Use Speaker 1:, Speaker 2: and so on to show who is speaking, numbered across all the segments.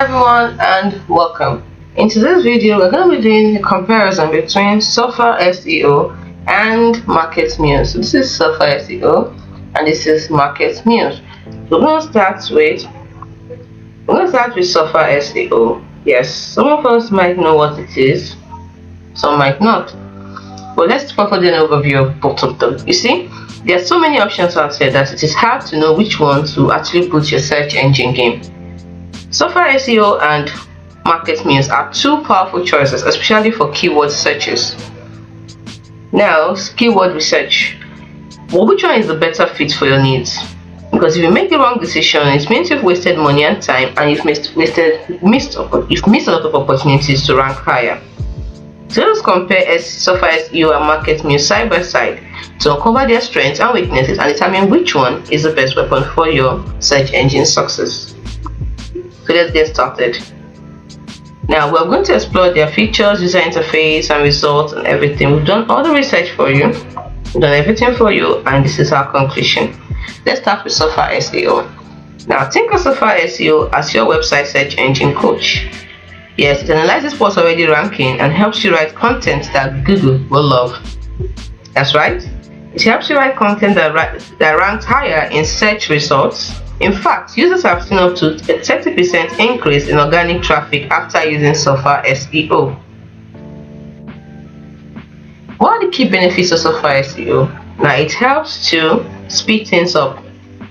Speaker 1: Everyone and welcome. In today's video, we're going to be doing a comparison between SURFER SEO and MarketMuse. So this is SURFER SEO and this is MarketMuse. We're going to start with SURFER SEO. Yes, some of us might know what it is, some might not. But let's focus on an overview of both of them. You see, there are so many options out there that it is hard to know which one to actually put your search engine game. SURFER SEO and MarketMuse are two powerful choices, especially for keyword searches. Now, keyword research. Well, which one is the better fit for your needs? Because if you make the wrong decision, it means you've wasted money and time, and you've missed a lot of opportunities to rank higher. So let's compare SURFER SEO and MarketMuse side by side to uncover their strengths and weaknesses and determine which one is the best weapon for your search engine success. So let's get started. Now we're going to explore their features, user interface, and results and everything. We've done all the research for you, we've done everything for you, and this is our conclusion. Let's start with SURFER SEO. Now think of SURFER SEO as your website search engine coach. Yes, it analyzes what's already ranking and helps you write content that Google will love. That's right, it helps you write content that ranks higher in search results. In fact, users have seen up to a 30% increase in organic traffic after using SURFER SEO. What are the key benefits of SURFER SEO? Now, it helps to speed things up.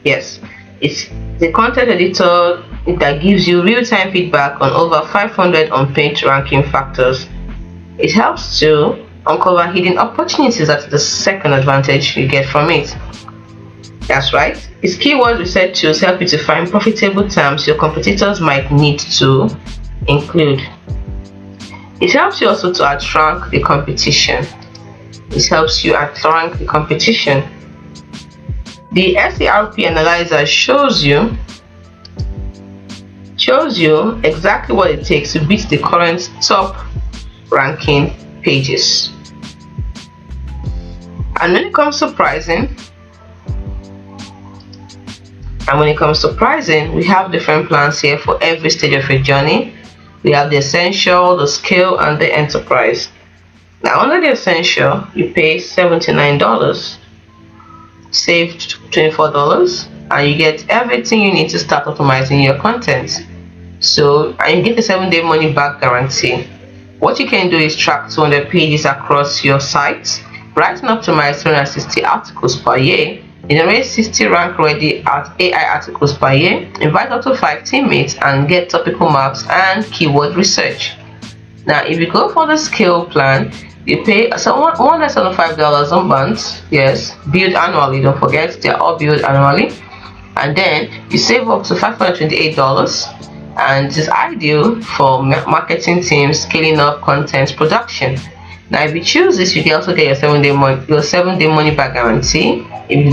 Speaker 1: Yes, it's the content editor that gives you real-time feedback on over 500 on-page ranking factors. It helps to uncover hidden opportunities. That's the second advantage you get from it. That's right, its keyword research tools help you to find profitable terms your competitors might need to include. It helps you also to outrank the competition. It helps you outrank the competition. The SERP analyzer shows you exactly what it takes to beat the current top ranking pages. And when it comes to pricing, we have different plans here for every stage of your journey. We have the essential, the scale, and the enterprise. Now, under the essential, you pay $79, saved $24, and you get everything you need to start optimizing your content. And you get a 7-day money back guarantee. What you can do is track 200 pages across your site, write and optimize 360 articles per year, generate 60 rank-ready AI articles per year, invite up to 5 teammates, and get topical maps and keyword research. Now, if you go for the scale plan, you pay $175 a month. Yes, billed annually. Don't forget, they are all billed annually. And then you save up to $528, and it is ideal for marketing teams scaling up content production. Now, if you choose this, you can also get your 7-day money back guarantee if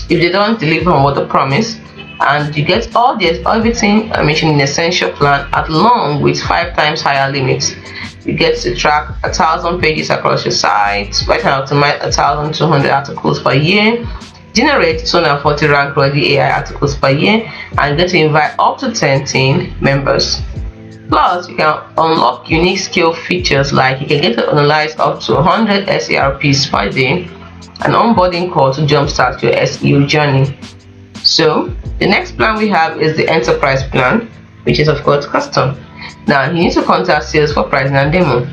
Speaker 1: they don't deliver on what they promise, and you get everything I mentioned in the essential plan along with 5 times higher limits. You get to track 1,000 pages across your site, write and optimize 1,200 articles per year, generate 240 rank-ready AI articles per year, and get to invite up to 10 team members. Plus, you can unlock unique skill features like you can get to analyze up to 100 SERPs per day, an onboarding call to jumpstart your SEO journey. So, the next plan we have is the enterprise plan, which is of course custom. Now, you need to contact sales for pricing and demo,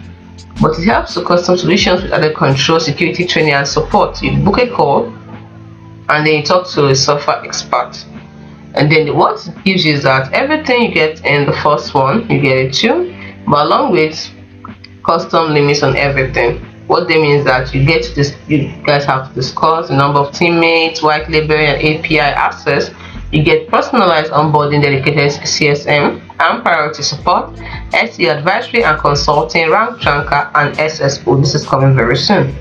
Speaker 1: but it helps to custom solutions with added control, security training, and support. You book a call, and then you talk to a software expert. And then what it gives you is that everything you get in the first one, you get it too, but along with custom limits on everything. What they mean is that you guys have to discuss the number of teammates, white label, and API access. You get personalized onboarding, dedicated CSM and priority support, SEO advisory and consulting, rank tracker, and SSO. This is coming very soon.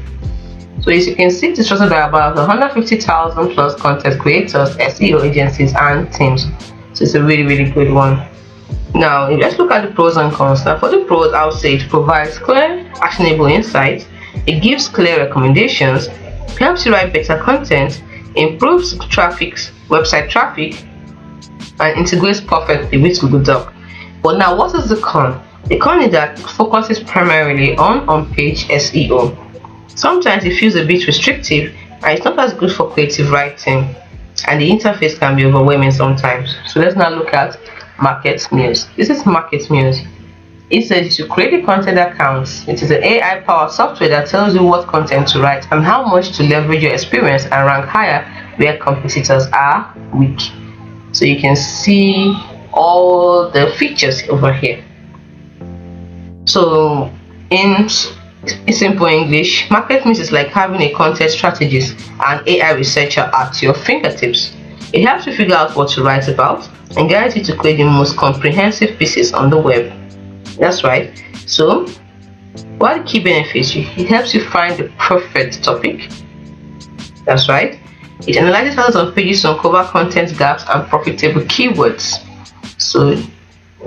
Speaker 1: So as you can see, it is trusted by about 150,000 plus content creators, SEO agencies, and teams. So it's a really, really good one. Now, let's look at the pros and cons. Now, for the pros, I would say it provides clear, actionable insights. It gives clear recommendations, helps you write better content, improves website traffic, and integrates perfectly with Google Doc. But now, what is the con? The con is that it focuses primarily on on-page SEO. Sometimes it feels a bit restrictive and it's not as good for creative writing, and the interface can be overwhelming sometimes. So let's now look at MarketMuse. This is MarketMuse. It says to create a content account. It is an AI-powered software that tells you what content to write and how much to leverage your experience and rank higher where competitors are weak. So you can see all the features over here. So in simple English, MarketMuse is like having a content strategist and AI researcher at your fingertips. It helps you figure out what to write about and guides you to create the most comprehensive pieces on the web. That's right. So, what are the key benefits? It helps you find the perfect topic. That's right. It analyzes thousands of pages to uncover content gaps and profitable keywords. So,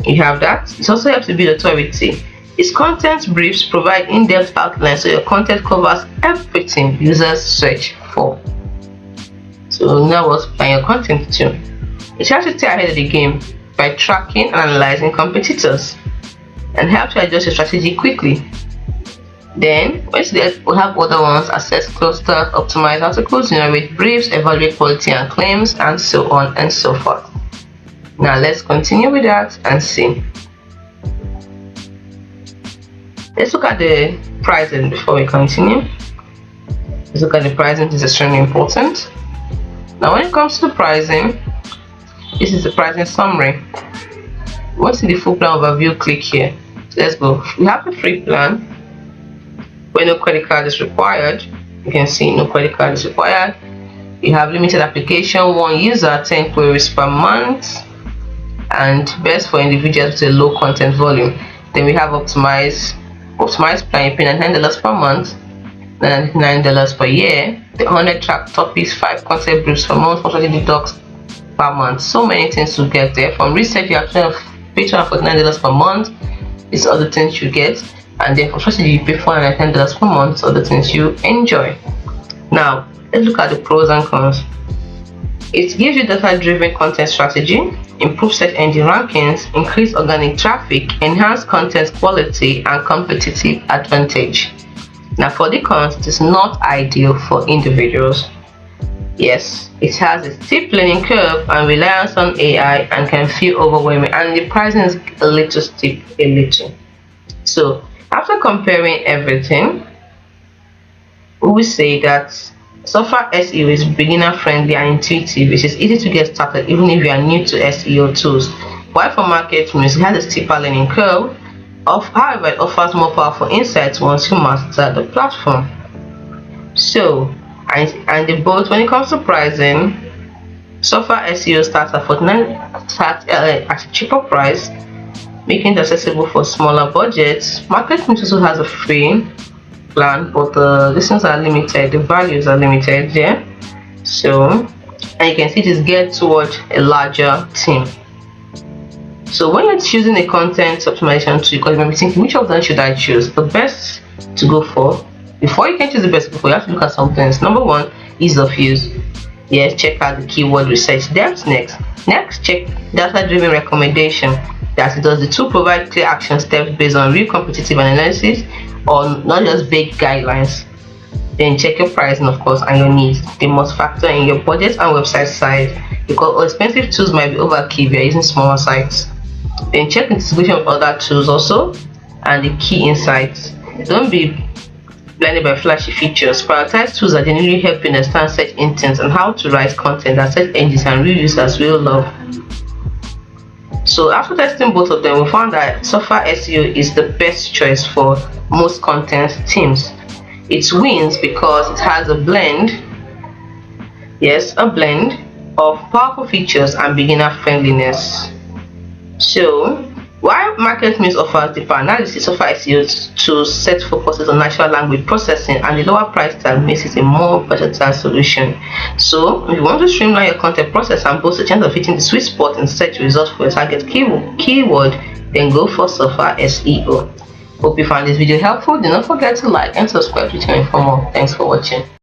Speaker 1: you have that. It also helps you build authority. Its content briefs provide in-depth outlines so your content covers everything users search for. So now what's by your content too? It helps you stay ahead of the game by tracking and analyzing competitors and helps you adjust your strategy quickly. Then we have other ones: assess clusters, optimize articles, generate briefs, evaluate quality and claims, and so on and so forth. Now let's continue with that and see. Let's look at the pricing before we continue. Let's look at the pricing. This is extremely important. Now when it comes to the pricing, this is the pricing summary. Once in the full plan overview, click here. Let's go. We have the free plan where no credit card is required. You can see no credit card is required. You have limited application, 1 user, 10 queries per month, and best for individuals with a low content volume. Then we have optimized plan. You pay $9 per month, $99 per year. The 100 track topics, 5 content briefs per month, 120 docs per month. So many things to get there. From research, you have to pay $249 per month. These are the things you get. And then for strategy, you pay $410 per month. So the things you enjoy. Now let's look at the pros and cons. It gives you data-driven content strategy, improve search engine rankings, increase organic traffic, enhance content quality, and competitive advantage. Now for the cons, it is not ideal for individuals. Yes, it has a steep learning curve and reliance on AI and can feel overwhelming, and the pricing is a little steep, a little. So after comparing everything, we will say that SURFER SEO is beginner friendly and intuitive. It is easy to get started even if you are new to SEO tools. While for MarketMuse, it has a steeper learning curve. However, it offers more powerful insights once you master the platform. So, and the both, when it comes to pricing, SURFER SEO starts at a cheaper price, making it accessible for smaller budgets. MarketMuse also has a free plan, but the listings are limited, the values are limited. Yeah. So, and you can see it is geared towards a larger team. So when you're choosing a content optimization tool, because you might be thinking, which of them should I choose? The best to go for, before you can choose the best, before you have to look at some things. Number one, ease of use. Yes, check out the keyword research depth next. Next, check data-driven recommendation. That does the tool provide clear action steps based on real competitive analysis, or not just vague guidelines. Then check your pricing, of course, and your needs. They must factor in your budget and website size, because expensive tools might be overkill if you're using smaller sites. Then check the integration of other tools also, and the key insights. Don't be blinded by flashy features. Prioritize tools that genuinely help you understand search intents and how to write content that search engines and real users will love. So after testing both of them, we found that SURFER SEO is the best choice for most content teams. It wins because it has a blend of powerful features and beginner friendliness. So while MarketMuse offers deeper analysis, SURFER SEO tools set focuses on natural language processing, and the lower price tag makes it a more versatile solution. So if you want to streamline your content process and boost the chance of hitting the sweet spot in search results for your target keyword, then go for SURFER SEO. Hope you found this video helpful. Do not forget to like and subscribe to the channel for more. Thanks for watching.